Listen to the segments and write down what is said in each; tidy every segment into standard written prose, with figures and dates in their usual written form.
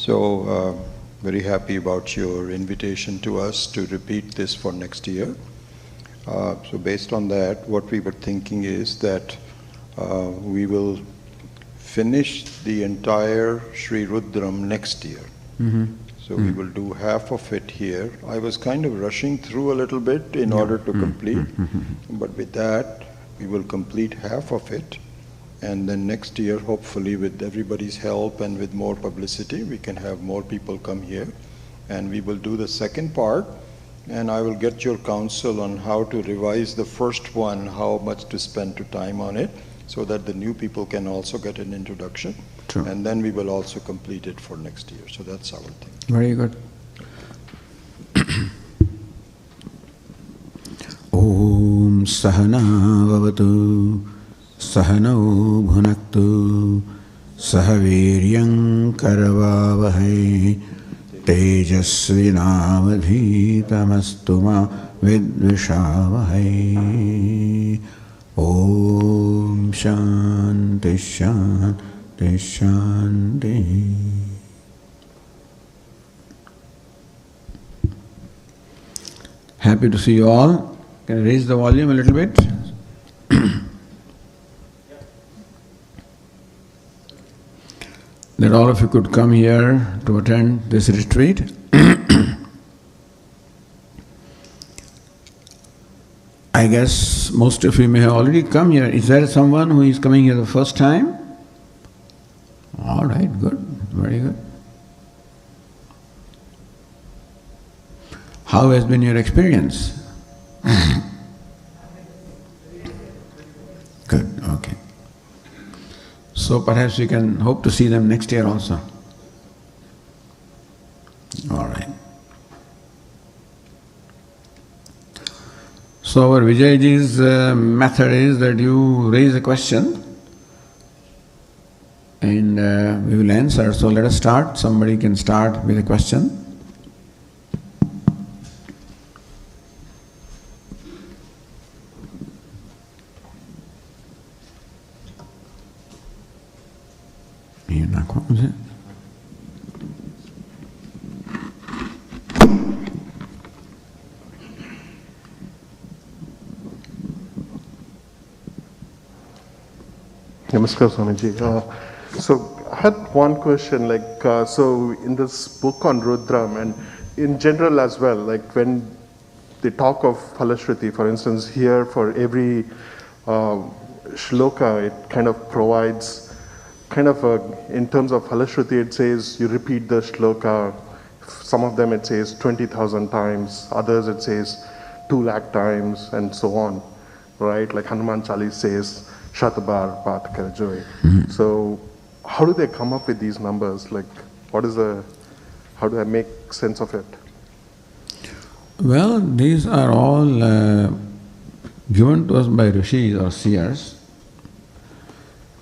Very happy about your invitation to us to repeat this for next year. So based on that, what we were thinking is that we will finish the entire Sri Rudram next year. So we will do half of it here. I was kind of rushing through a little bit in order to complete, but with that, we will complete half of it. And then next year, hopefully with everybody's help and with more publicity, we can have more people come here. And we will do the second part, and I will get your counsel on how to revise the first one, how much to spend time on it, so that the new people can also get an introduction. True. And then we will also complete it for next year. So that's our thing. Very good. Om Sahana Vavatu Sahano Bhunaktu Sahaviryam Karavavahai Tejasvinavadhitamastu ma vidvishavahai. Om Shanti Shanti Shanti. Happy to see you all. Can I raise the volume a little bit? That all of you could come here to attend this retreat. I guess most of you may have already come here. Is there someone who is coming here the first time? All right, good, very good. How has been your experience? Good, okay. So perhaps we can hope to see them next year also. All right. So our Vijayji's method is that you raise a question and we will answer. So let us start. Somebody can start with a question. Namaskar, Swamiji. So I had one question, so in this book on Rudram and in general as well, like when they talk of Phalashruti, for instance, here for every shloka, it kind of provides in terms of Phalashruti, it says you repeat the shloka. Some of them it says 20,000 times, others it says 2 lakh times, and so on, right? Like Hanuman Chalis says, Shatabar Path Karajoy. So how do they come up with these numbers? Like how do I make sense of it? Well, these are all given to us by rishis or seers.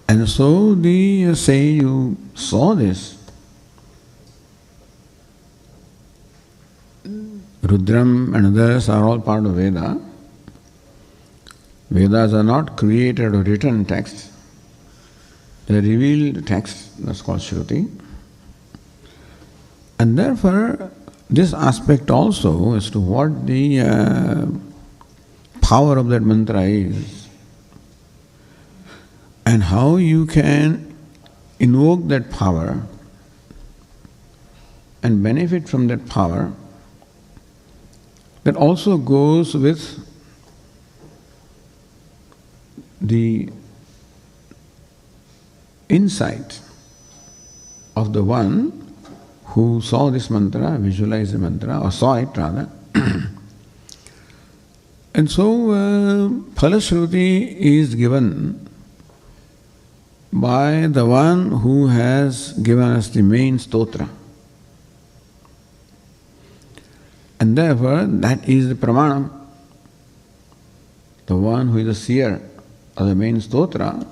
And so they say you saw this. Rudram and others are all part of Veda. Vedas are not created or written texts. They are revealed texts, that's called Shruti. And therefore, this aspect also as to what the power of that mantra is and how you can invoke that power and benefit from that power, that also goes with the insight of the one who saw this mantra, visualized the mantra, or saw it rather. And so, Phalashruti is given by the one who has given us the main stotra. And therefore, that is the pramanam. The one who is the seer of the main stotra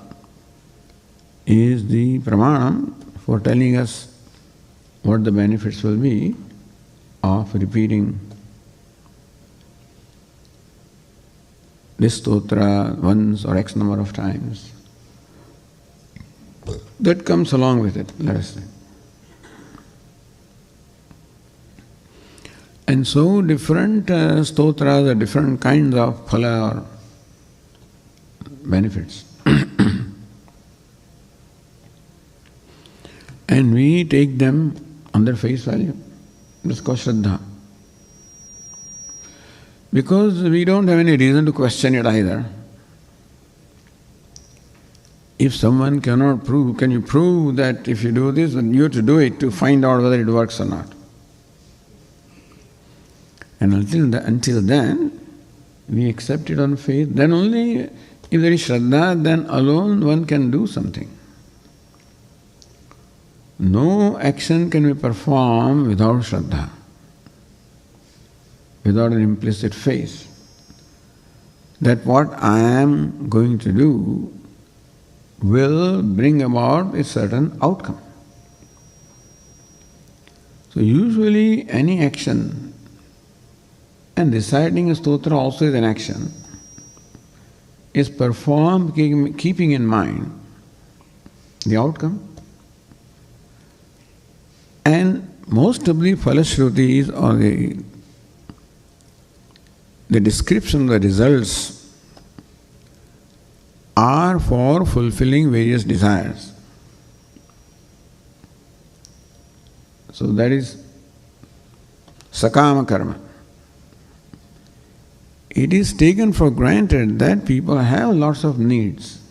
is the pramanam for telling us what the benefits will be of repeating this stotra once or X number of times. That comes along with it, let us say. And so different stotras are different kinds of phala or benefits. And we take them on their face value. That's called Shraddha. Because we don't have any reason to question it either. If someone cannot prove, can you prove that if you do this, then you have to do it to find out whether it works or not? And until then, we accept it on faith. Then only if there is Shraddha, then alone one can do something. No action can be performed without Shraddha, without an implicit faith that what I am going to do will bring about a certain outcome. So usually any action, and reciting a stotra also is an action, is performed keeping in mind the outcome. And most of the phalashrutis or the description of the results are for fulfilling various desires. So that is sakama karma. It is taken for granted that people have lots of needs.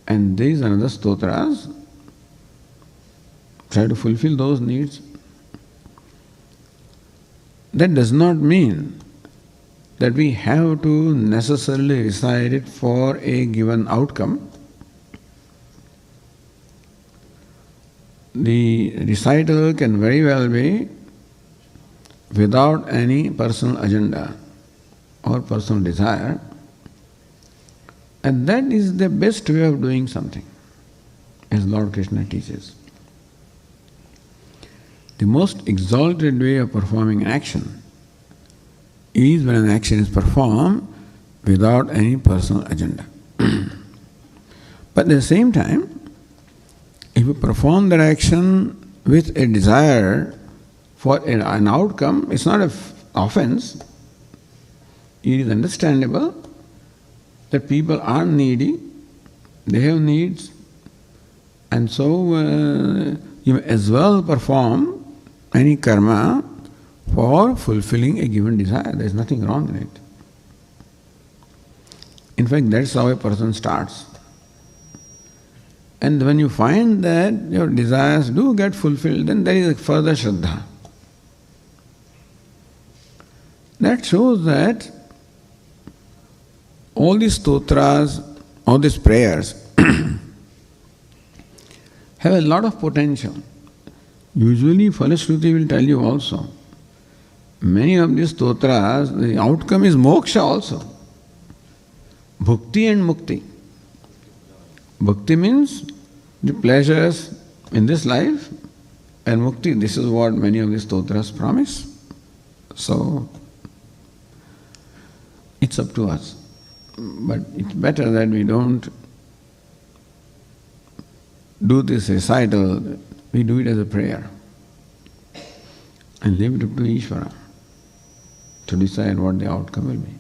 And these another stotras try to fulfill those needs. That does not mean that we have to necessarily recite it for a given outcome. The recital can very well be without any personal agenda or personal desire, and that is the best way of doing something, as Lord Krishna teaches. The most exalted way of performing an action is when an action is performed without any personal agenda. But at the same time, if you perform that action with a desire for an outcome, it's not an offense. It is understandable that people are needy, they have needs, and so you may as well perform any karma for fulfilling a given desire. There is nothing wrong in it. In fact, that's how a person starts. And when you find that your desires do get fulfilled, then there is a further Shraddha. That shows that all these stotras, all these prayers have a lot of potential. Usually Phalashruti will tell you also, many of these stotras, the outcome is moksha also. Bhukti and mukti. Bhakti means the pleasures in this life, and mukti, this is what many of these stotras promise. So, it's up to us. But it's better that we don't do this recital, we do it as a prayer and leave it up to Ishvara to decide what the outcome will be.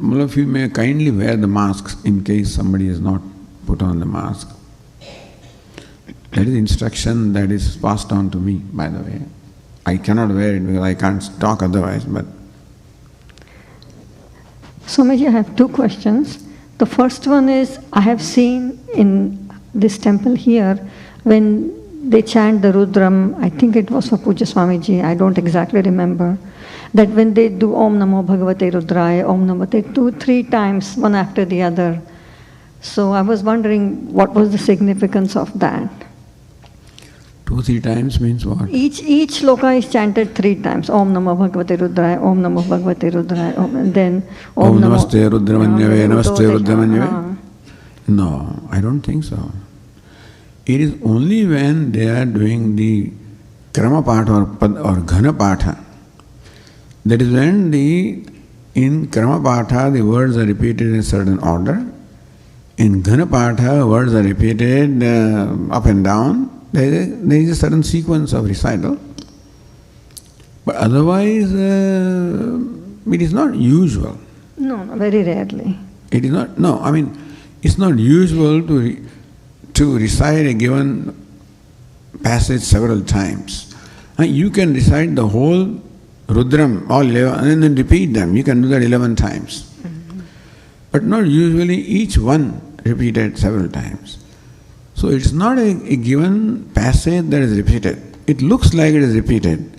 All of you may kindly wear the masks in case somebody has not put on the mask. That is instruction that is passed on to me, by the way. I cannot wear it because I can't talk otherwise, but... Swamiji, I have two questions. The first one is, I have seen in this temple here, when they chant the Rudram, I think it was for Puja Swamiji, I don't exactly remember, that when they do Om Namo Bhagavate Rudraya, Om Namo, they do 3 times, one after the other. So I was wondering what was the significance of that. 2-3 times means what? Each sloka is chanted 3 times. Om Namo Bhagavate Rudraya, Om Namo Bhagavate Rudraya, and then Om Namaste Rudramanyave, Namaste Rudramanyave. No, I don't think so. It is only when they are doing the Krama Patha or Ghana Patha That is when in Kramapatha the words are repeated in a certain order. In Ghanapatha words are repeated up and down. There is a certain sequence of recital. But otherwise, it is not usual. No, very rarely. It is not, no, I mean, it's not usual to recite a given passage several times. You can recite the whole Rudram, all 11, and then repeat them. You can do that 11 times. But not usually each one repeated several times. So it's not a given passage that is repeated. It looks like it is repeated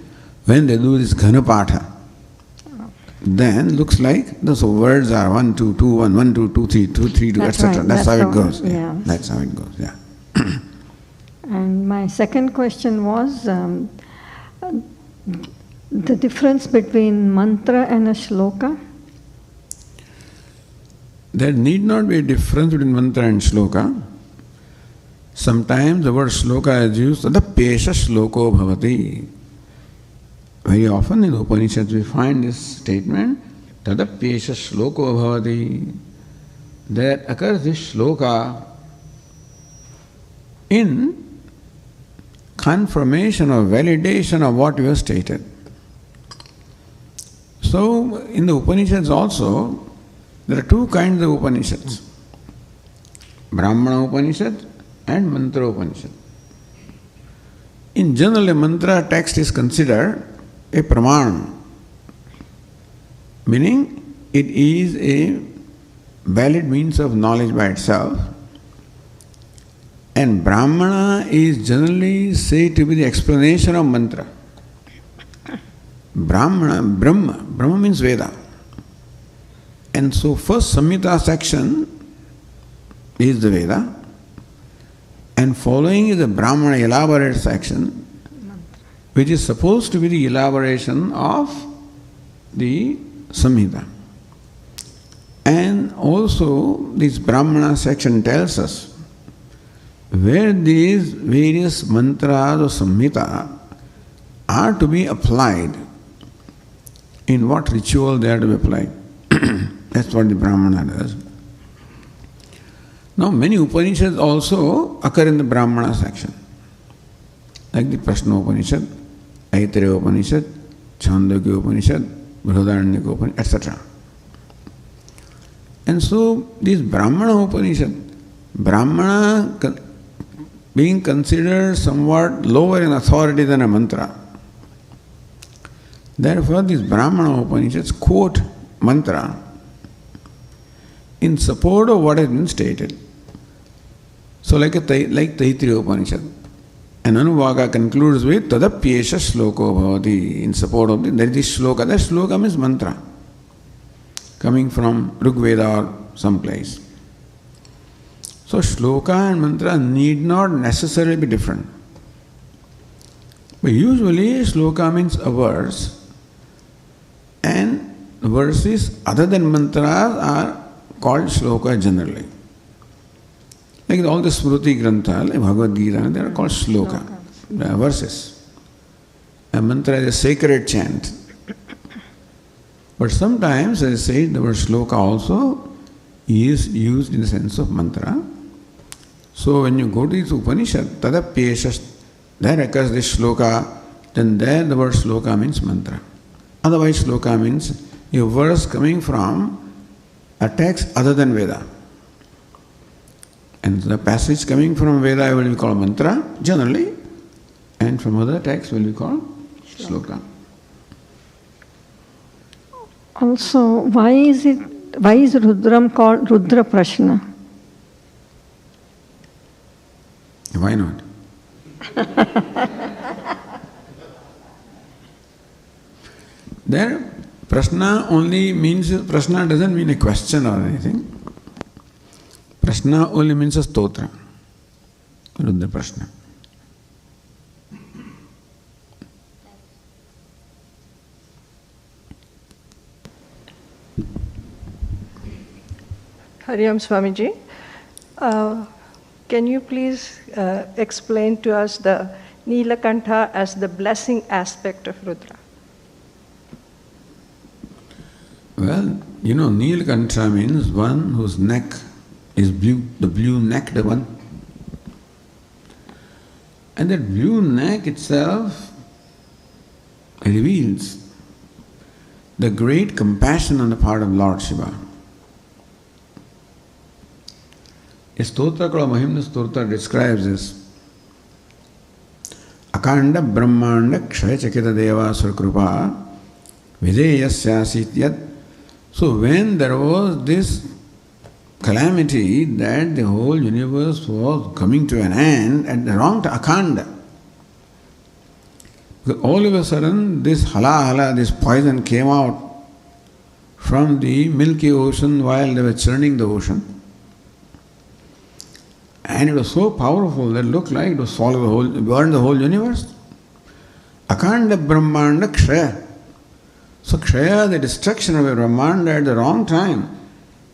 when they do this Ghanapatha. Then looks like so words are 1, 2, 2, 1, 1, 2, 2, 3, 2, 3, 2, etc. Right. That's how it goes. Yeah. That's how it goes, yeah. And my second question was the difference between mantra and a shloka. There need not be a difference between mantra and shloka. Sometimes the word shloka is used, tadapyesha shloko bhavati. Very often in the Upanishads we find this statement, tadapyesha shloko bhavati. There occurs this shloka in confirmation or validation of what you have stated. So in the Upanishads also, there are two kinds of Upanishads, Brahmana Upanishad and Mantra Upanishad. In general, a mantra text is considered a pramanam, meaning it is a valid means of knowledge by itself, and Brahmana is generally said to be the explanation of mantra. Brahmana means Veda. And so first Samhita section is the Veda, and following is the Brahmana elaborate section, which is supposed to be the elaboration of the Samhita. And also this Brahmana section tells us where these various mantras or Samhita are to be applied, in what ritual they are to be applied. That's what the Brahmana does. Now many Upanishads also occur in the Brahmana section, like the Prashna Upanishad, Aitareya Upanishad, Chandogya Upanishad, Brihadaranyaka Upanishad, etc. And so this Brahmana Upanishad, Brahmana being considered somewhat lower in authority than a mantra, therefore these Brahmana Upanishads quote mantra in support of what has been stated. So like Taittiriya Upanishad, and Anuvaka concludes with tadapyesha shloko bhavati, in support of that is this shloka. That shloka means mantra, coming from Rig Veda or someplace. So shloka and mantra need not necessarily be different. But usually shloka means a verse, and verses other than mantras are called shloka generally. Like all the Smruti Grantha, like Bhagavad Gita, they are called shloka, verses. A mantra is a sacred chant. But sometimes, as I said, the word shloka also is used in the sense of mantra. So when you go to this Upanishad, tadapyesha, there occurs this shloka, then there the word shloka means mantra. Otherwise shloka means a verse coming from a text other than Veda. And the passage coming from Veda will be called mantra, generally, and from other texts will be called shloka. Also, why is Rudram called Rudra Prashna? Why not? There, prashna only means, prashna doesn't mean a question or anything. Prashna only means a stotra. Rudra Prashna. Hariam Swamiji, can you please explain to us the Nila Kantha as the blessing aspect of Rudra? Well, Kantha means one whose neck is blue, the blue-necked one. And that blue neck itself reveals the great compassion on the part of Lord Shiva. A stotra called Mahimna Stotra describes this. Akanda Brahmanda Kshaya Chakita Deva Surkrupa Videyasyasit Yat. So when there was this calamity that the whole universe was coming to an end at the wrong time, Akanda. Because all of a sudden this hala, this poison came out from the milky ocean while they were churning the ocean. And it was so powerful that it looked like it would swallow the whole, burn the whole universe. Akanda Brahmanda Kshaya. So Kshaya, the destruction of a Brahmanda at the wrong time.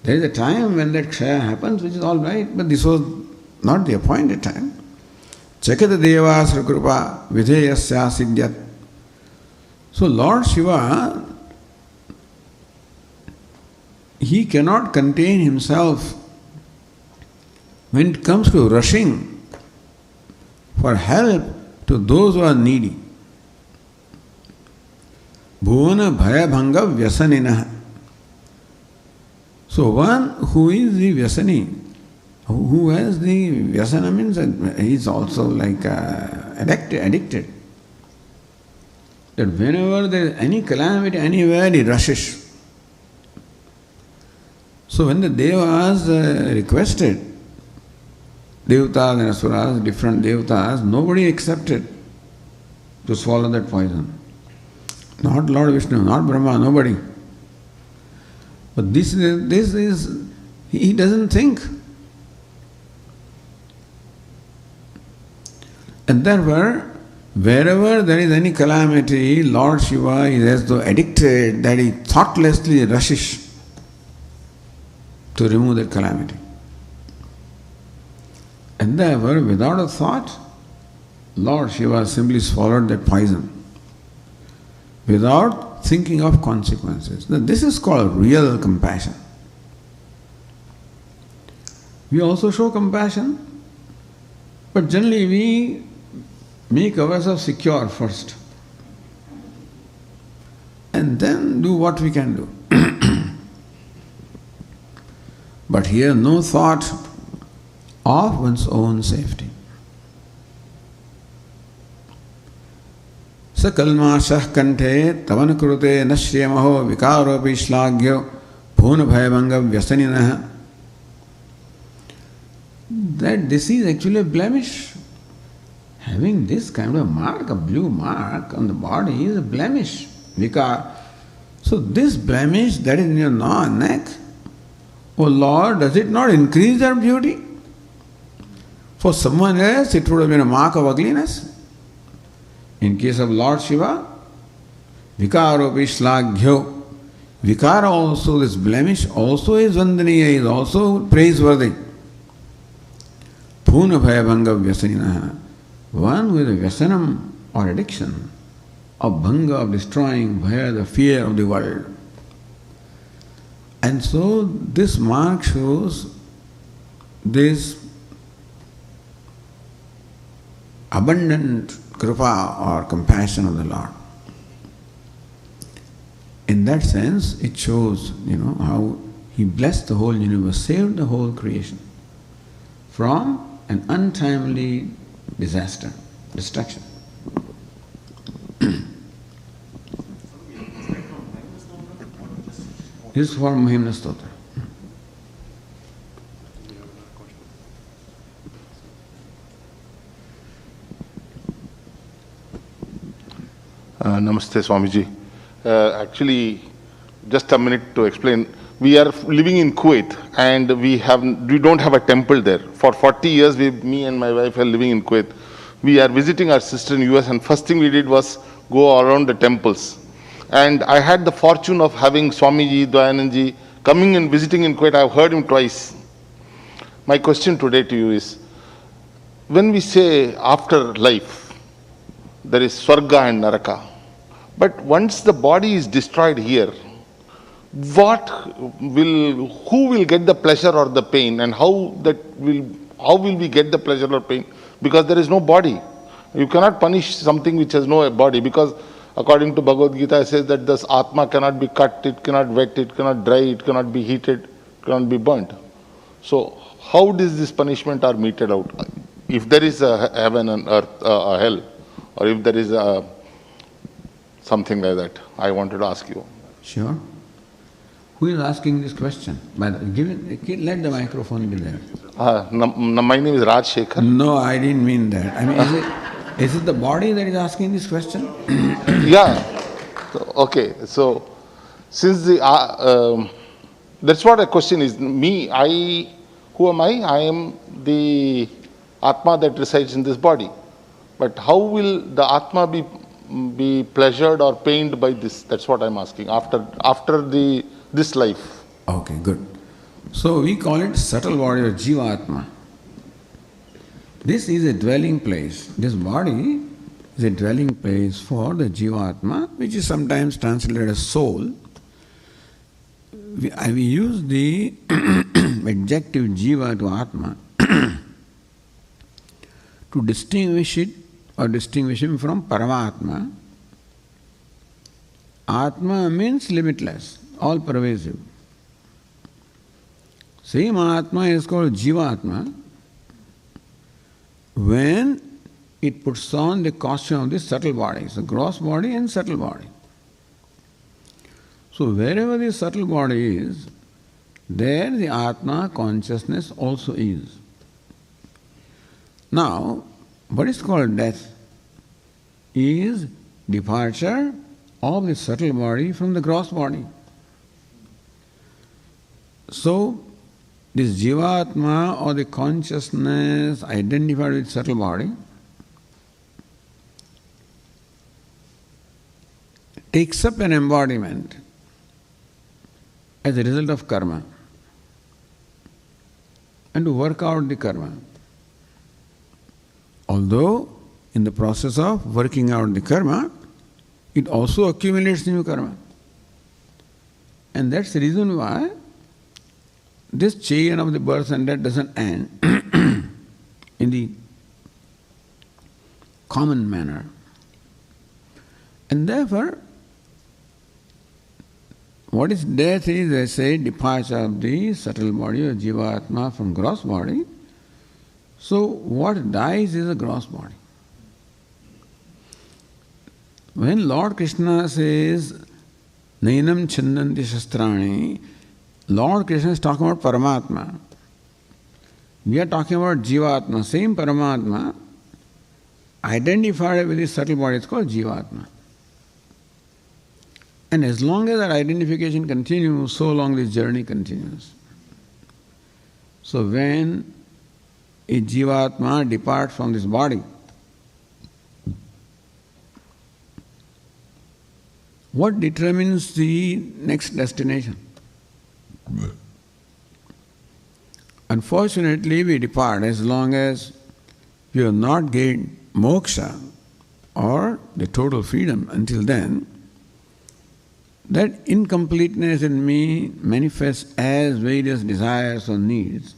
There is a time when that Kshaya happens, which is all right, but this was not the appointed time. Chakata Deva Srikrupa Videyasya Siddhyat. So Lord Shiva, he cannot contain himself when it comes to rushing for help to those who are needy. Bhuvana Bhaya Bhanga Vyasanina. So one who is the Vyasani, who has the Vyasana means he is also like addicted. That whenever there is any calamity anywhere, he rushes. So when the Devas requested, Devatas and Asuras, different Devatas, nobody accepted to swallow that poison. Not Lord Vishnu, not Brahma, nobody. But this is, he doesn't think. And therefore, wherever there is any calamity, Lord Shiva is as though addicted that he thoughtlessly rushes to remove that calamity. And therefore, without a thought, Lord Shiva simply swallowed that poison without thinking of consequences. Now, this is called real compassion. We also show compassion, but generally we make ourselves secure first and then do what we can do. But here no thought of one's own safety. Sakalmasah kanthe tavan krute nashriyamaho vikaropi shlagyo bhuna bhayavanga vyasaninaha. That this is actually a blemish. Having this kind of mark, a blue mark on the body is a blemish. Vikar. So this blemish that is in your neck, oh Lord, does it not increase their beauty? For someone else it would have been a mark of ugliness. In case of Lord Shiva, vikaropi shlaghyo. Vikara also, this blemish also is vandaniya, is also praiseworthy. Puna bhayabhanga vyasaninaha. One with a vyasanam or addiction of bhanga, of destroying, bhaya, the fear of the world. And so this mark shows this abundant kripa or compassion of the Lord. In that sense, it shows, how He blessed the whole universe, saved the whole creation from an untimely disaster, destruction. This is for Mahimna Stotra. Namaste Swamiji. Actually, just a minute to explain. We are living in Kuwait and we don't have a temple there. For 40 years, me and my wife are living in Kuwait. We are visiting our sister in US and first thing we did was go around the temples. And I had the fortune of having Swamiji, Dayanandji coming and visiting in Kuwait. I've heard him twice. My question today to you is, when we say after life, there is Swarga and Naraka. But once the body is destroyed here, who will get the pleasure or the pain, and how will we get the pleasure or pain? Because there is no body. You cannot punish something which has no body, because according to Bhagavad Gita, it says that this Atma cannot be cut, it cannot wet, it cannot dry, it cannot be heated, it cannot be burnt. So how does this punishment are meted out? If there is a heaven and earth, a hell, or if there is a something like that, I wanted to ask you. Sure. Who is asking this question? Let the microphone be there. My name is Raj Shekhar. No, I didn't mean that. I mean, is it the body that is asking this question? Yeah. Okay. So, since that's what the question is. Who am I? I am the Atma that resides in this body. But how will the Atma be pleasured or pained by this? That's what I'm asking. After this life. Okay, good. So we call it subtle body or Jiva-Atma. This is a dwelling place. This body is a dwelling place for the Jiva-Atma, which is sometimes translated as soul. We use the adjective Jiva to Atma to distinguish it or distinguish him from Paramatma. Atma means limitless, all pervasive. Same Atma is called Jiva-Atma when it puts on the costume of the subtle bodies, the gross body and subtle body. So wherever the subtle body is, there the Atma consciousness also is. Now, what is called death is departure of the subtle body from the gross body. So, this Jiva-Atma or the consciousness identified with subtle body takes up an embodiment as a result of karma and to work out the karma. Although in the process of working out the karma, it also accumulates new karma. And that's the reason why this chain of the birth and death doesn't end in the common manner. And therefore, what is death is, they say, departure of the subtle body or Jiva-Atma from gross body. So what dies is a gross body. When Lord Krishna says, Nainam Chandanti Shastrani, Lord Krishna is talking about Paramatma. We are talking about Jiva-Atma, same Paramatma, identified with this subtle body, it's called Jiva-Atma. And as long as that identification continues, so long this journey continues. So when a Jiva-Atma departs from this body, what determines the next destination? Unfortunately, we depart as long as we have not gained moksha or the total freedom. Until then, that incompleteness in me manifests as various desires or needs.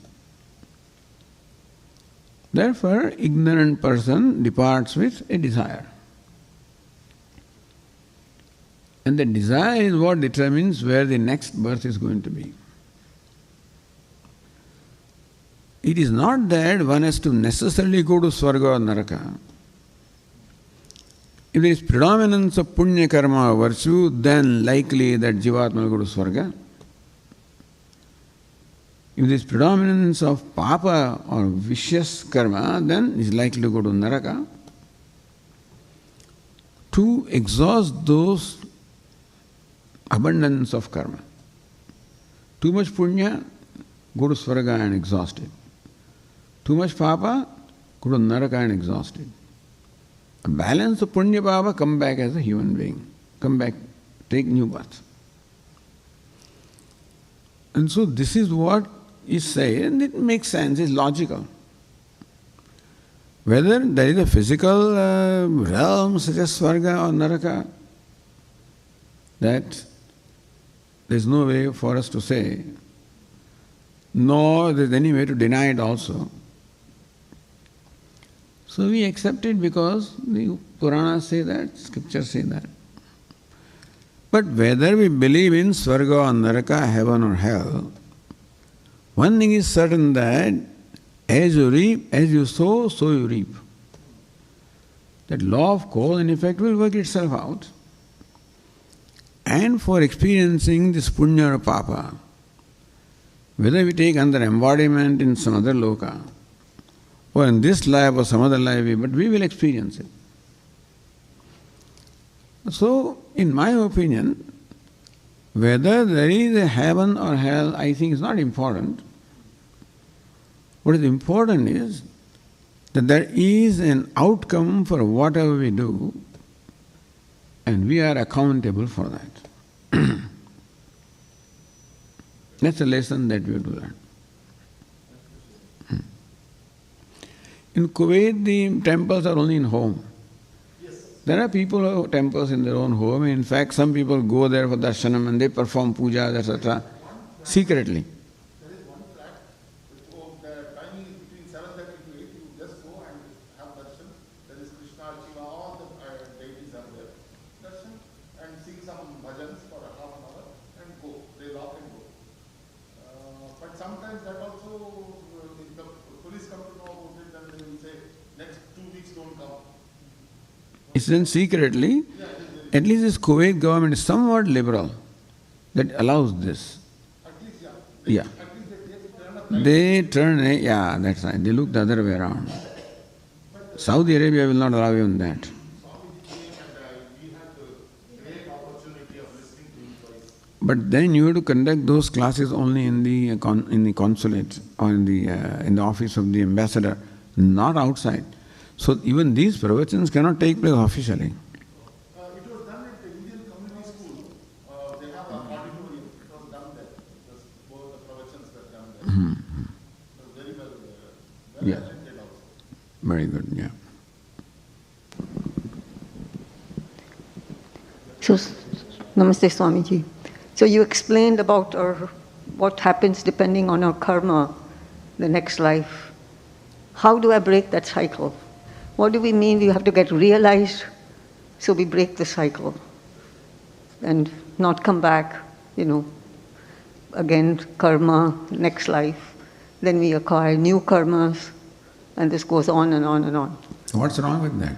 Therefore, ignorant person departs with a desire. And the desire is what determines where the next birth is going to be. It is not that one has to necessarily go to Swarga or Naraka. If there is predominance of punya karma or virtue, then likely that Jivatma will go to Swarga. If there is predominance of papa or vicious karma, then it is likely to go to Naraka. To exhaust those abundance of karma. Too much punya, go to Swarga and exhaust it. Too much papa, go to Naraka and exhaust it. A balance of punya papa, come back as a human being. Come back, take new birth. And so this is what is said, and it makes sense, it's logical. Whether there is a physical realm such as Swarga or Naraka, that there's no way for us to say, nor there's any way to deny it also. So we accept it because the Puranas say that, scriptures say that. But whether we believe in Swarga or Naraka, heaven or hell, one thing is certain, that as you reap, as you sow, so you reap. That law of cause and effect will work itself out. And for experiencing this punya or papa, whether we take under embodiment in some other loka, or in this life or some other life, but we will experience it. So, in my opinion, whether there is a heaven or hell, I think is not important. What is important is that there is an outcome for whatever we do, and we are accountable for that. That's a lesson that we have to learn. In Kuwait, the temples are only in home. There are people who have temples in their own home. In fact, some people go there for darshanam and they perform pujas, etc. secretly. There is one flat, the timing is between 7:30 to 8. You just go and have darshan. There is Krishna, Shiva, all the deities are there. Darshan and sing some bhajans for a half an hour and go. They lock and go. But sometimes that also, if the police come to know about it, then they will say, next 2 weeks don't come. It's done secretly. At least this Kuwait government is somewhat liberal that allows this. At least, Yeah. At least They turn, yeah, that's right. They look the other way around. Saudi Arabia will not allow even that. But then you have to conduct those classes only in the consulate or in the office of the ambassador, not outside. So even these pravachans cannot take place officially. It was done at the Indian Community School. They have a auditorium. It was done there. Both the pravachans were done there. It was very well Yeah. attended also. Very good, yeah. So, Namaste Swamiji. So you explained about what happens depending on our karma, the next life. How do I break that cycle? What do we mean we have to get realized so we break the cycle and not come back, again, karma, next life. Then we acquire new karmas and this goes on and on and on. What's wrong with that?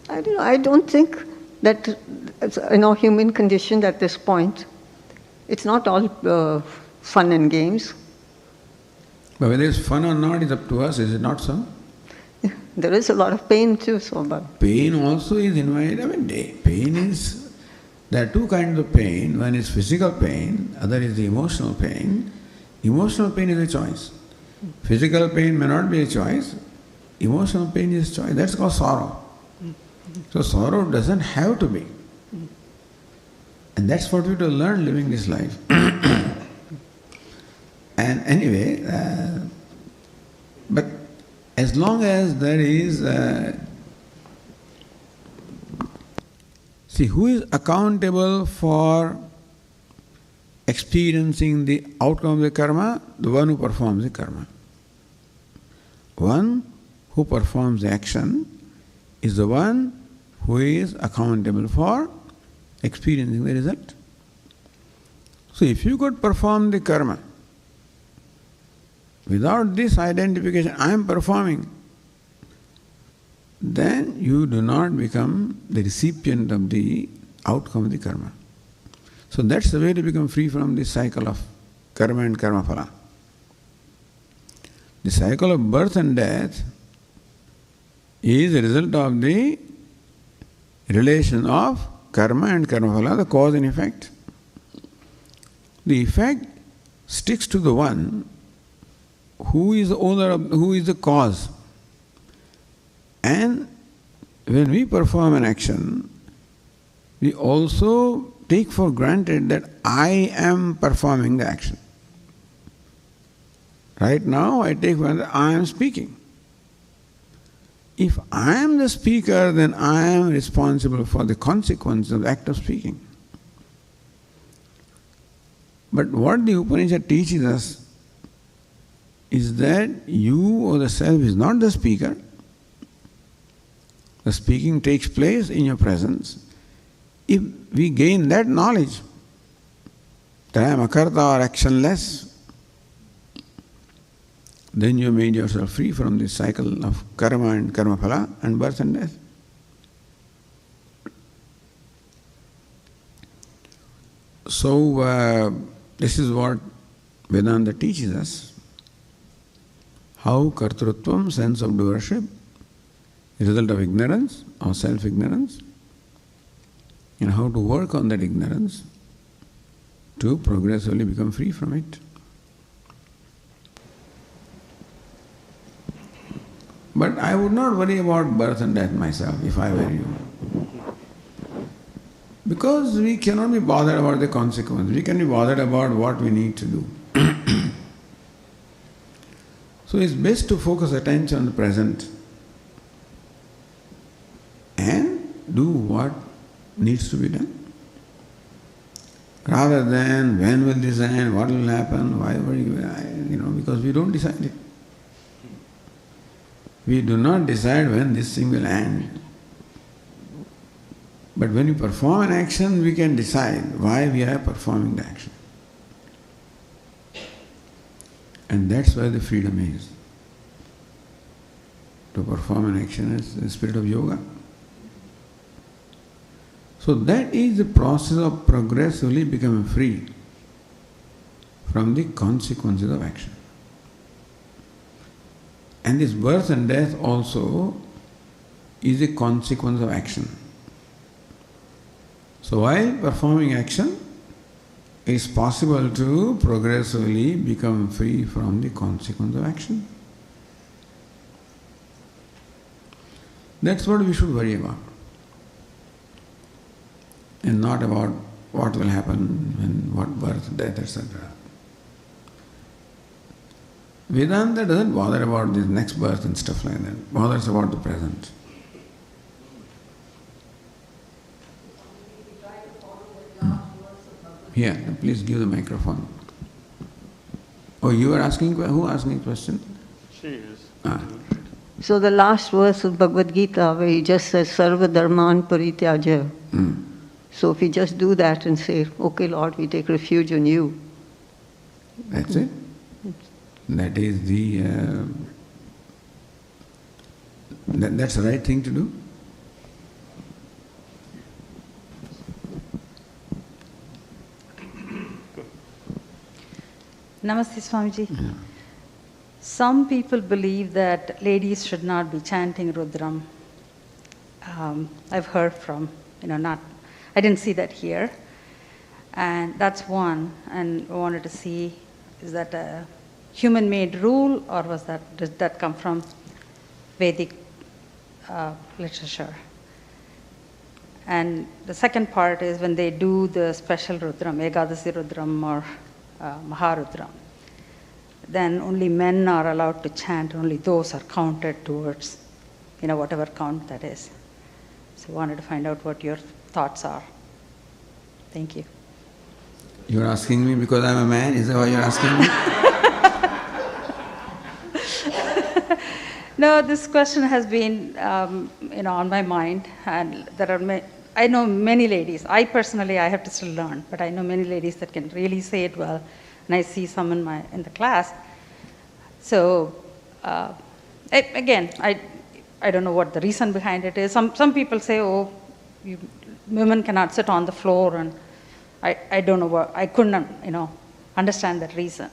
I don't know. I don't think that in our human condition at this point, it's not all fun and games. But whether it's fun or not is up to us, is it not so? There is a lot of pain too, so but Pain also is invited. Pain is, there are two kinds of pain. One is physical pain, other is the emotional pain. Emotional pain is a choice. Physical pain may not be a choice. Emotional pain is a choice. That's called sorrow. So sorrow doesn't have to be. And that's what we have to learn living this life. And anyway, but as long as there is, see, who is accountable for experiencing the outcome of the karma? The one who performs the karma. One who performs the action is the one who is accountable for experiencing the result. So if you could perform the karma without this identification, I am performing, then you do not become the recipient of the outcome of the karma. So that's the way to become free from the cycle of karma and karma phala. The cycle of birth and death is a result of the relation of karma and karma phala, the cause and effect. The effect sticks to the one who is the owner of, who is the cause. And when we perform an action, we also take for granted that I am performing the action. Right now, I take for granted that I am speaking. If I am the speaker, then I am responsible for the consequence of the act of speaking. But what the Upanishad teaches us is that you or the self is not the speaker. The speaking takes place in your presence. If we gain that knowledge, that I am akarta or actionless, then you made yourself free from this cycle of karma and karma phala and birth and death. So, this is what Vedanta teaches us. How kartrutvam, sense of doership, is a result of ignorance or self-ignorance, and how to work on that ignorance to progressively become free from it. But I would not worry about birth and death myself if I were you. Because we cannot be bothered about the consequence. We can be bothered about what we need to do. So it's best to focus attention on the present and do what needs to be done. Rather than when will this end, what will happen, why will because we don't decide it. We do not decide when this thing will end. But when we perform an action, we can decide why we are performing the action. And that's where the freedom is. To perform an action is the spirit of yoga. So that is the process of progressively becoming free from the consequences of action. And this birth and death also is a consequence of action. So while performing action, it is possible to progressively become free from the consequence of action. That's what we should worry about. And not about what will happen and what birth, death, etc. Vedanta doesn't bother about this next birth and stuff like that. Bothers about the present. Here, please give the microphone. Oh, you are asking, who asking a question? She is. So the last verse of Bhagavad Gita where he just says, Sarva Dharman Parityaja. So if we just do that and say, okay Lord, we take refuge in you. That's it. That is the, that's the right thing to do. Namaste Swamiji. Yeah. Some people believe that ladies should not be chanting Rudram. I've heard from, I didn't see that here. And that's one. And I wanted to see, is that a human-made rule or did that come from Vedic literature? And the second part is when they do the special Rudram, Ekadasi Rudram or Maharudram, then only men are allowed to chant, only those are counted towards, whatever count that is. So I wanted to find out what your thoughts are. Thank you. You're asking me because I'm a man? Is that why you're asking me? No, this question has been, on my mind, and there are I know many ladies. I have to still learn, but I know many ladies that can really say it well, and I see some in the class. So, again, I don't know what the reason behind it is. Some people say, women cannot sit on the floor, and I don't know what, I couldn't, understand that reason.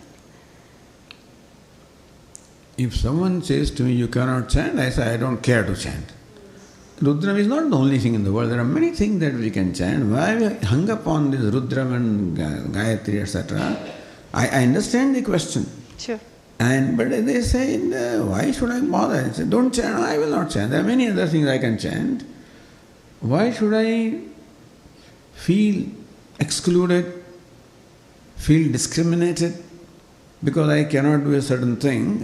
If someone says to me, you cannot chant, I say, I don't care to chant. Rudram is not the only thing in the world. There are many things that we can chant. Why we hung up on this Rudram and Gayatri, etc.? I understand the question. Sure. But they say, why should I bother? I say, don't chant. I will not chant. There are many other things I can chant. Why should I feel excluded, feel discriminated because I cannot do a certain thing?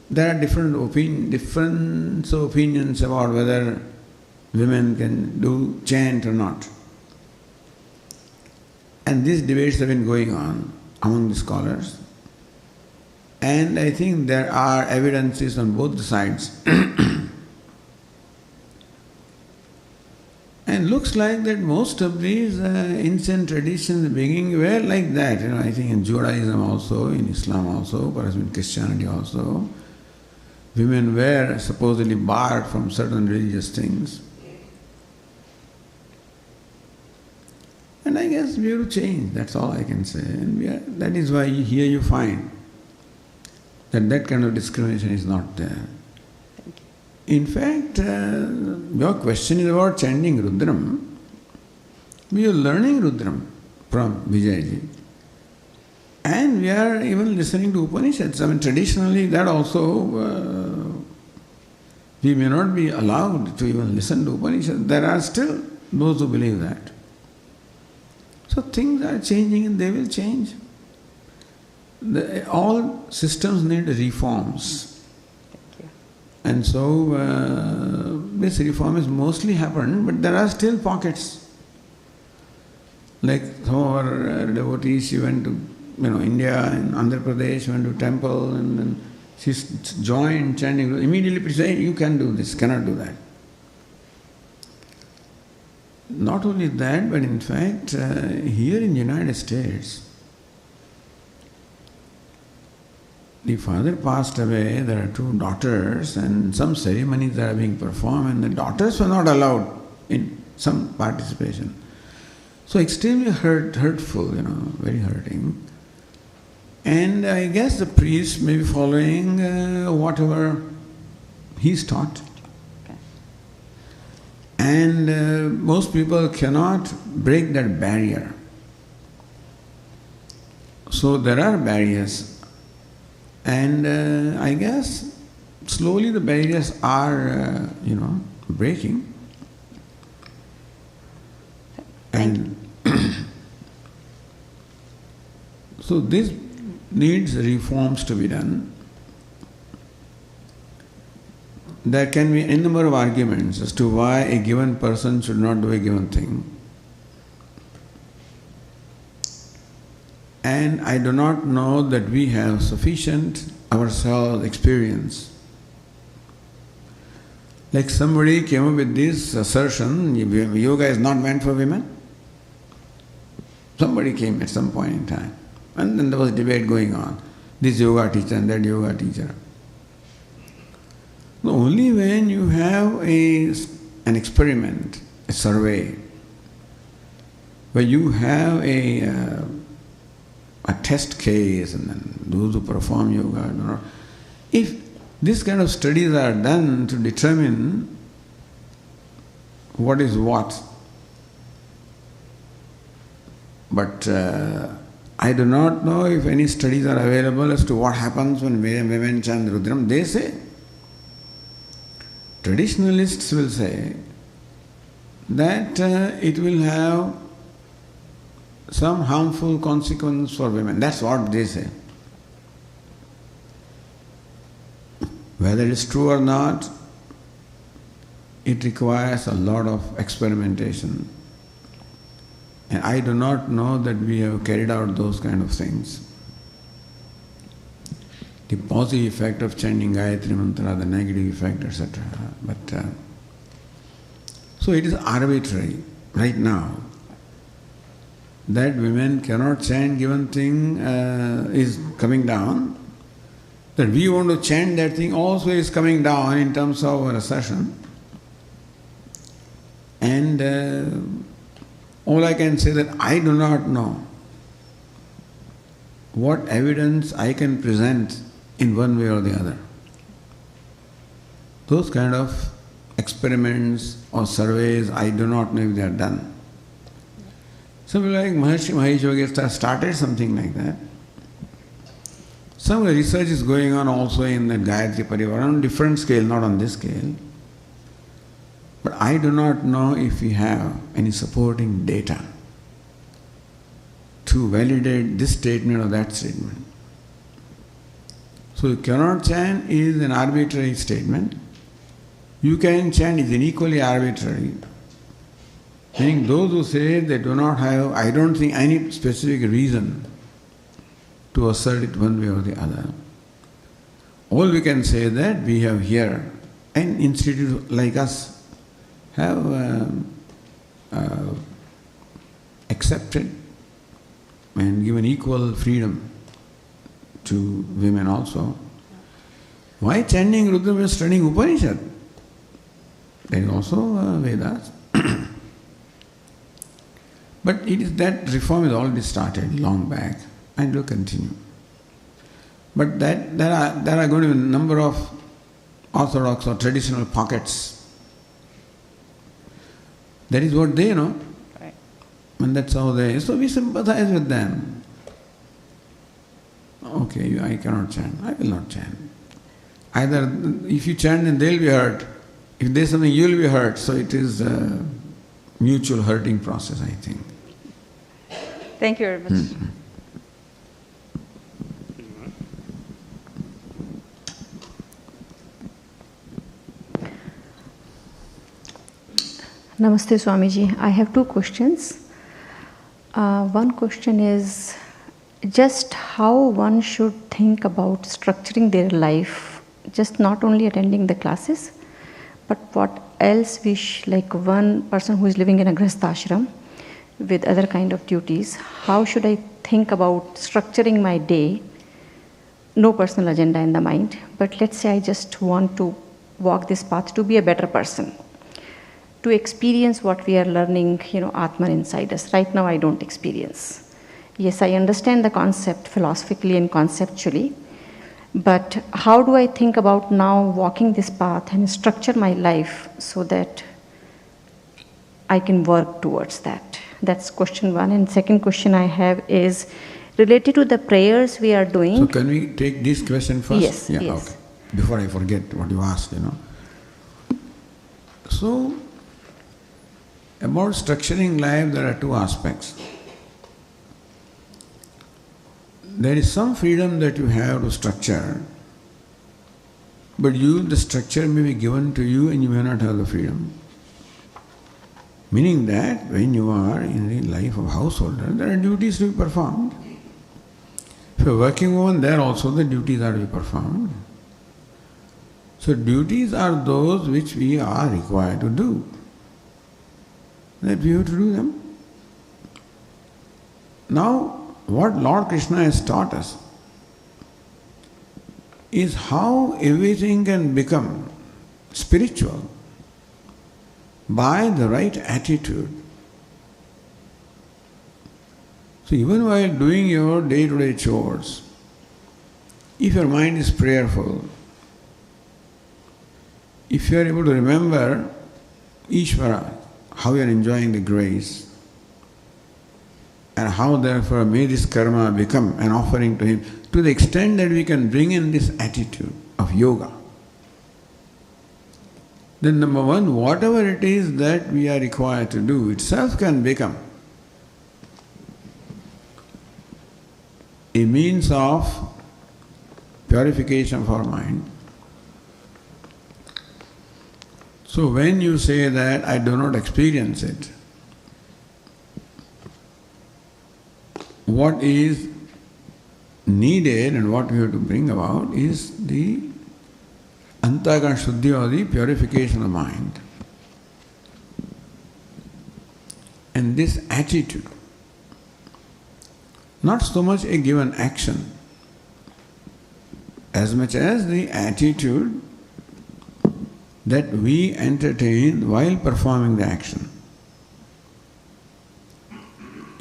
There are different opinions about whether women can chant or not. And these debates have been going on among the scholars. And I think there are evidences on both the sides. And looks like that most of these ancient traditions beginning were like that. I think in Judaism also, in Islam also, perhaps in Christianity also, women were supposedly barred from certain religious things. And I guess we have to change, that's all I can say. And that is why here you find that kind of discrimination is not there. In fact, your question is about chanting Rudram. We are learning Rudram from Vijayji. And we are even listening to Upanishads. Traditionally that also, we may not be allowed to even listen to Upanishads. There are still those who believe that. So things are changing and they will change. All systems need reforms. And so this reform has mostly happened, but there are still pockets. Like some of our devotees, she went to India and Andhra Pradesh, went to temple and then she joined chanting. Immediately saying, you can do this, cannot do that. Not only that, but in fact, here in the United States, the father passed away, there are 2 daughters, and some ceremonies are being performed, and the daughters were not allowed in some participation. So extremely hurtful, very hurting. And I guess the priest may be following whatever he's taught. And most people cannot break that barrier. So there are barriers. And I guess slowly the barriers are, breaking. And so this needs reforms to be done. There can be any number of arguments as to why a given person should not do a given thing. And I do not know that we have sufficient ourselves experience. Like somebody came up with this assertion, yoga is not meant for women. Somebody came at some point in time. And then there was debate going on. This yoga teacher and that yoga teacher. Only when you have an experiment, a survey, where you have a test case and then those who perform yoga, if this kind of studies are done to determine what is what, but I do not know if any studies are available as to what happens when women chant Rudram. They say, traditionalists will say that it will have some harmful consequence for women. That's what they say. Whether it's true or not, it requires a lot of experimentation. And I do not know that we have carried out those kind of things. The positive effect of chanting Gayatri Mantra, the negative effect, etc. But so it is arbitrary right now that women cannot chant given thing is coming down. That we want to chant that thing also is coming down in terms of our assertion. And all I can say that I do not know what evidence I can present in one way or the other. Those kind of experiments or surveys, I do not know if they are done. Somebody like Maharishi Mahesh Yogi started something like that. Some research is going on also in the Gayatri Parivar on a different scale, not on this scale. But I do not know if we have any supporting data to validate this statement or that statement. So you cannot chant is an arbitrary statement. You can chant is an equally arbitrary. Meaning those who say they do not have, I don't think, any specific reason to assert it one way or the other. All we can say that we have here an institute like us have accepted and given equal freedom to women also. Why chanting Rudra means studying Upanishad? There is also Vedas. But it is that reform is already started long back and will continue. But that there are going to be a number of orthodox or traditional pockets. That is what they know. Right. And that's how they, so we sympathize with them. Okay, I cannot chant, I will not chant. Either if you chant then they'll be hurt. If there's something you'll be hurt. So it is a mutual hurting process, I think. Thank you very much. Namaste Swamiji. I have two questions. One question is just how one should think about structuring their life, just not only attending the classes, but what else like one person who is living in a grihastha ashram with other kind of duties, how should I think about structuring my day? No personal agenda in the mind, but let's say I just want to walk this path to be a better person, to experience what we are learning, Atman inside us. Right now I don't experience. Yes, I understand the concept philosophically and conceptually, but how do I think about now walking this path and structure my life so that I can work towards that? That's question one. And second question I have is related to the prayers we are doing. So can we take this question first? Yes, yeah, yes. Okay. Before I forget what you asked, So, about structuring life, there are two aspects. There is some freedom that you have to structure, but the structure may be given to you and you may not have the freedom. Meaning that when you are in the life of householder, there are duties to be performed. If you are working woman, there also the duties are to be performed. So duties are those which we are required to do. That we have to do them. Now, what Lord Krishna has taught us is how everything can become spiritual by the right attitude. So even while doing your day-to-day chores, if your mind is prayerful, if you are able to remember Ishvara, how you are enjoying the grace, and how therefore may this karma become an offering to Him, to the extent that we can bring in this attitude of yoga, then number one, whatever it is that we are required to do itself can become a means of purification of our mind. So when you say that I do not experience it, what is needed and what we have to bring about is the Antagana Shuddhi, or the purification of mind. And this attitude, not so much a given action, as much as the attitude that we entertain while performing the action,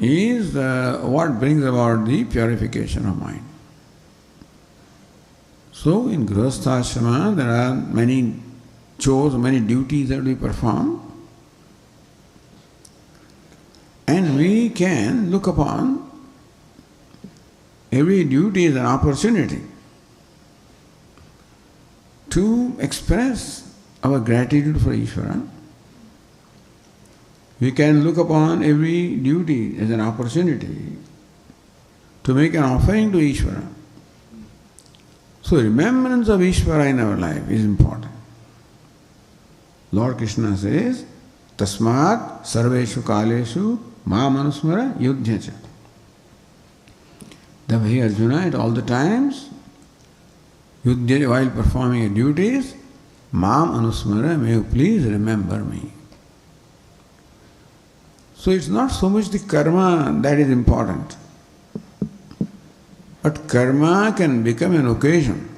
is what brings about the purification of mind. So in Grihastha Ashrama there are many chores, many duties that we perform, and we can look upon every duty as an opportunity to express our gratitude for Ishvara. We can look upon every duty as an opportunity to make an offering to Ishvara. So remembrance of Ishvara in our life is important. Lord Krishna says, Tasmat sarveshu kaleshu mamanusmara yudhyacha. The way Arjuna at all the times, yudhya, while performing your duties, mam anusmara, may you please remember me. So it's not so much the karma that is important, but karma can become an occasion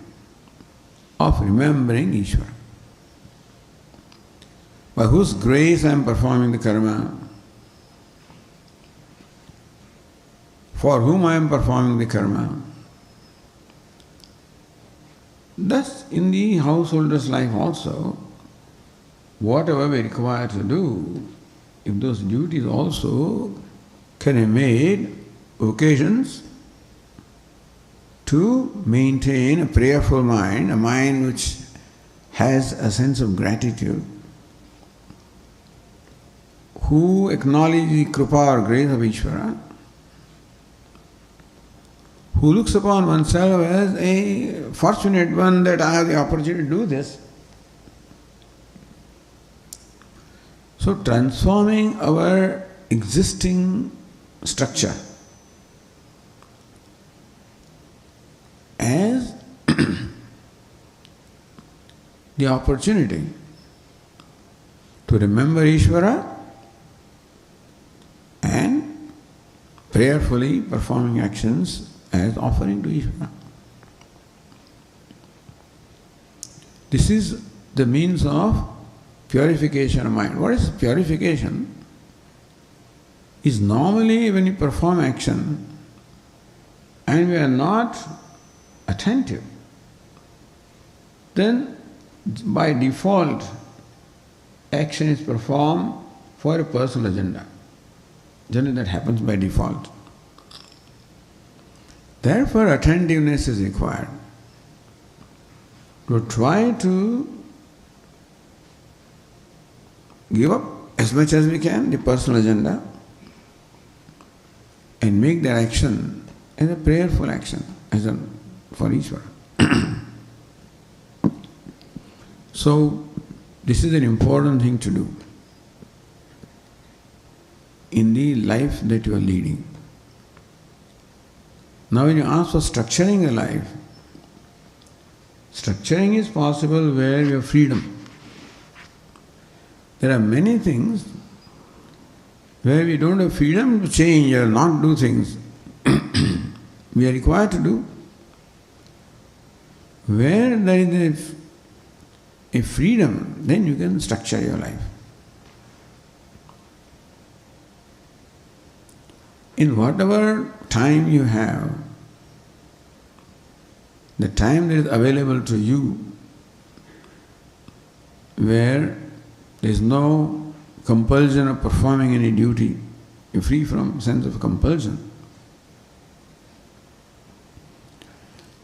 of remembering Ishvara. By whose grace I am performing the karma, for whom I am performing the karma. Thus, in the householder's life also, whatever we require to do, if those duties also can be made occasions to maintain a prayerful mind, a mind which has a sense of gratitude, who acknowledge the krupa or grace of Ishvara, who looks upon oneself as a fortunate one that I have the opportunity to do this. So transforming our existing structure as the opportunity to remember Ishvara and prayerfully performing actions as offering to Ishvara. This is the means of purification of mind. What is purification? Is normally when you perform action and we are not attentive, then by default action is performed for a personal agenda. Generally that happens by default. Therefore attentiveness is required to try to give up as much as we can the personal agenda and make that action as a prayerful action, as a for Ishvara. So this is an important thing to do in the life that you are leading. Now when you ask for structuring a life, structuring is possible where you have freedom. There are many things where we don't have freedom to change or not do things we are required to do. Where there is a freedom, then you can structure your life. In whatever time you have, the time that is available to you, where there is no compulsion of performing any duty, you're free from sense of compulsion.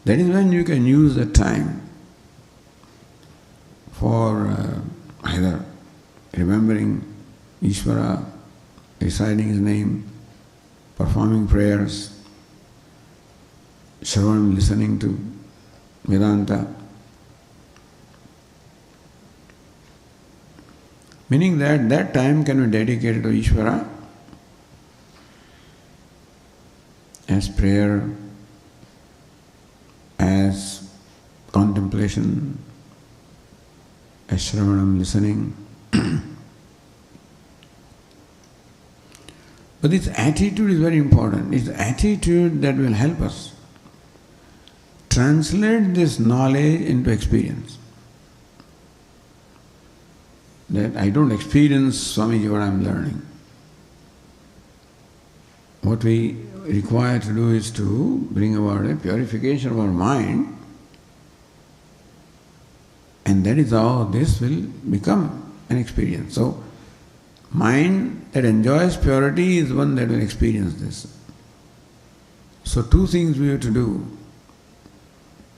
That is when you can use the time for either remembering Ishvara, reciting his name, performing prayers, Shravanam, listening to Vedanta. Meaning that that time can be dedicated to Ishvara as prayer, as contemplation, as Shravanam, listening. But this attitude is very important. It's the attitude that will help us translate this knowledge into experience. That I don't experience, Swamiji, what I'm learning. What we require to do is to bring about a purification of our mind, and that is how this will become an experience. So, mind that enjoys purity is one that will experience this. So, two things we have to do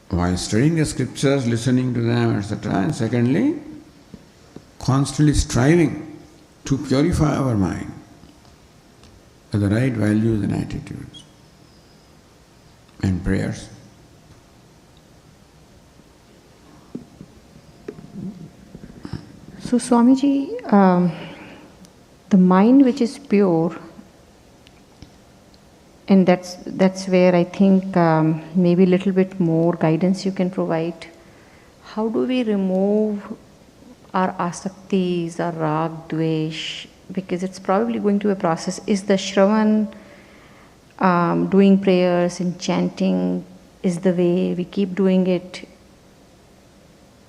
while studying the scriptures, listening to them, etc. And secondly, constantly striving to purify our mind with the right values and attitudes and prayers. So Swamiji, the mind which is pure, and that's where I think maybe a little bit more guidance you can provide. How do we remove our asaktis, our rag, dvesh? Because it's probably going to be a process. Is the shravan, doing prayers and chanting, is the way we keep doing it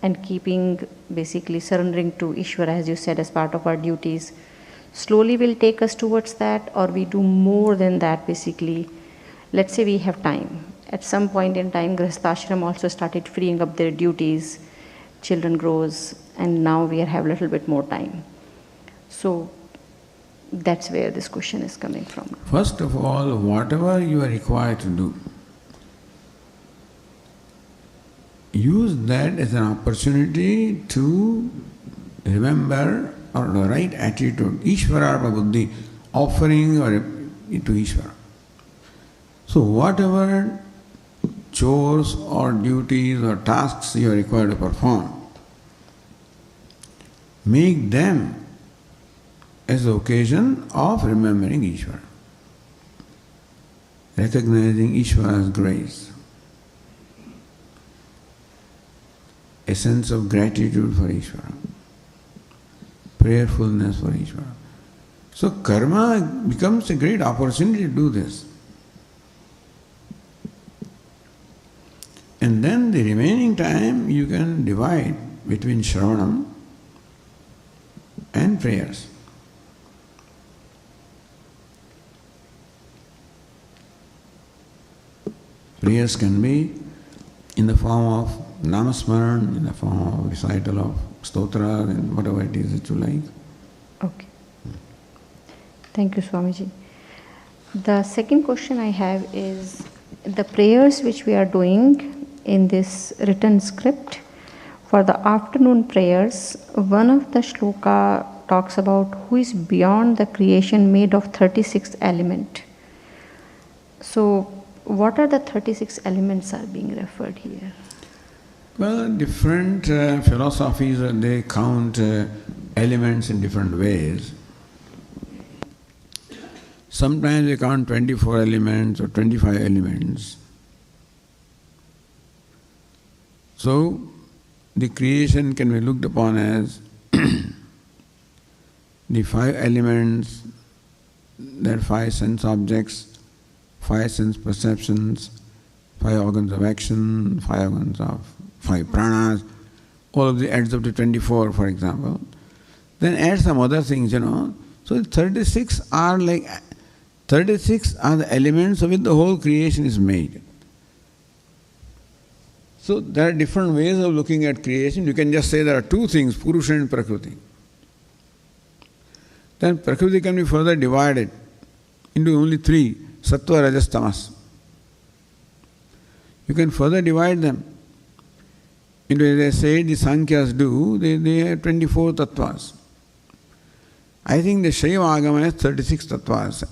and keeping, basically surrendering to Ishvara, as you said, as part of our duties, slowly will take us towards that, or we do more than that basically? Let's say we have time. At some point in time, Grihastashram also started freeing up their duties, children grows, and now we have a little bit more time. So that's where this question is coming from. First of all, whatever you are required to do, use that as an opportunity to remember, or the right attitude, Ishvararpa Buddhi, offering or to Ishvara. So whatever chores or duties or tasks you are required to perform, make them as the occasion of remembering Ishvara, recognizing Ishvara's grace, a sense of gratitude for Ishvara, prayerfulness for Ishvara. So karma becomes a great opportunity to do this. And then the remaining time you can divide between Shravanam and prayers. Prayers can be in the form of Namasmaran, in the form of recital of stotra, and whatever it is that you like. Okay. Thank you, Swamiji. The second question I have is the prayers which we are doing in this written script. For the afternoon prayers, one of the shloka talks about who is beyond the creation made of 36 elements. So what are the 36 elements are being referred here? Well, different philosophies, they count elements in different ways. Sometimes they count 24 elements or 25 elements. So, the creation can be looked upon as the 5 elements, that 5 sense objects, 5 sense perceptions, 5 organs of action, 5 organs of 5 pranas, all of the adds up to 24, for example. Then add some other things, So 36 are the elements of which the whole creation is made. So there are different ways of looking at creation. You can just say there are 2 things, Purusha and Prakriti. Then Prakriti can be further divided into only 3, Sattva, Rajas, Tamas. You can further divide them into, as I say, the Sankhyas do, they have 24 tattvas. I think the Shaiva Agama has 36 tattvas.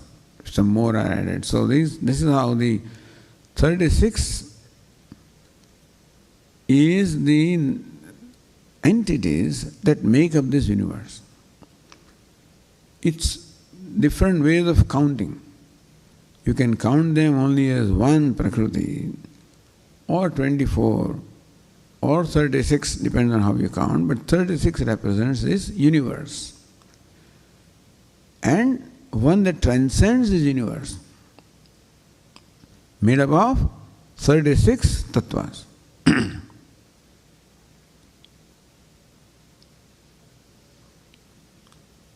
Some more are added. So this is how the 36 is the entities that make up this universe. It's different ways of counting. You can count them only as 1 Prakriti, or 24, or 36, depends on how you count, but 36 represents this universe. And one that transcends this universe, made up of 36 tattvas.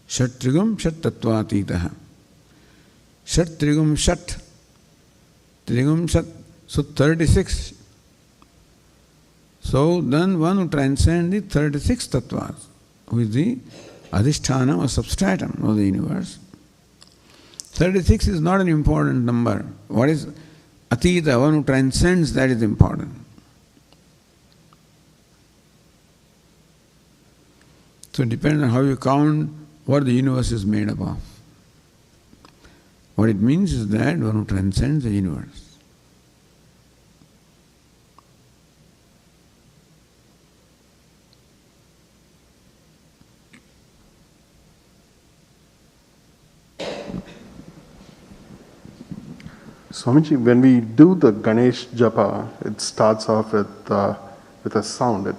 Shat Trigum Shat Tattvatitaha. Shat Trigum Shat. Trigum Shat. So 36. So then one who transcends the 36 tattvas, who is the adhisthana or substratum of the universe. 36 is not an important number. What is Atita, one who transcends, that is important. So it depends on how you count what the universe is made up of. What it means is that one who transcends the universe. Swamiji, when we do the Ganesh Japa, it starts off with a sound,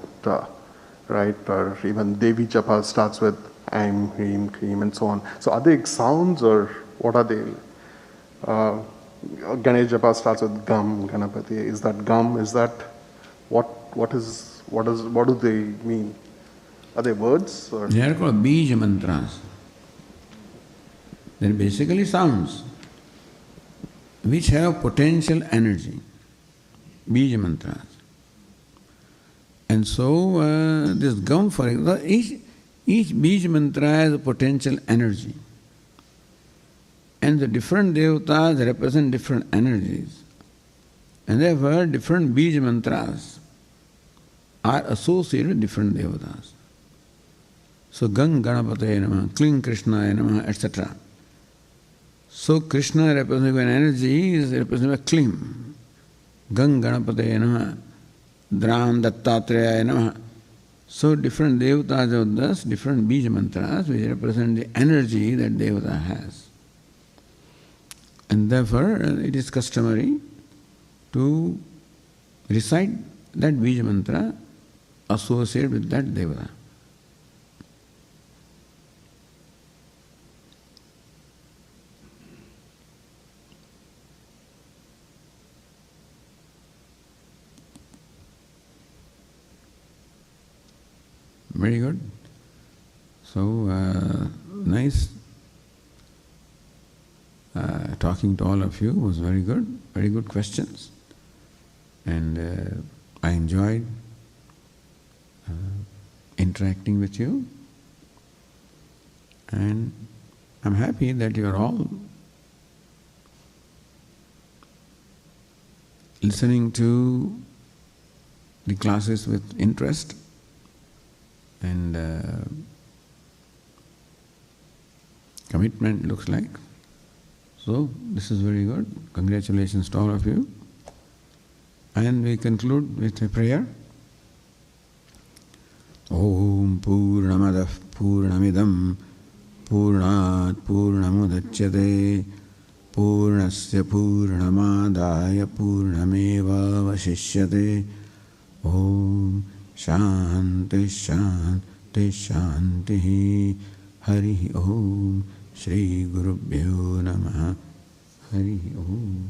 right? Or even Devi Japa starts with Aim, Hreem, Kreem, and so on. So are they sounds or what are they? Ganesh Japa starts with Gam, Ganapati. Is that Gam? Is that what do they mean? Are they words? Or? They are called Bija mantras. They are basically sounds which have potential energy. Bija mantras. And so this Gam, for example, each Bija mantra has a potential energy. And the different devatas represent different energies. And therefore different Bija mantras are associated with different devatas. So Gang Ganapataye Namah, Kling Krishnaya Namah, etc. So Krishna represents an energy is represented by Klim. Gang Ganapataye Namah, Dram Dattatreya Namah. So different devatas have thus different Bija mantras which represent the energy that devata has. And therefore it is customary to recite that Bija mantra associated with that devata. Very good. So, nice talking to all of you. It was very good questions. And I enjoyed interacting with you. And I'm happy that you are all listening to the classes with interest. And commitment looks like. So this is very good. Congratulations to all of you. And we conclude with a prayer. Om Purnamadah Purnamidam Purnat Purnamudachyate Purnasya Purnamadaya Purnameva Vasishyate. Om Shanti Shanti Shanti. Hari Om. Shri Gurubhyo Namaha. Hari Om.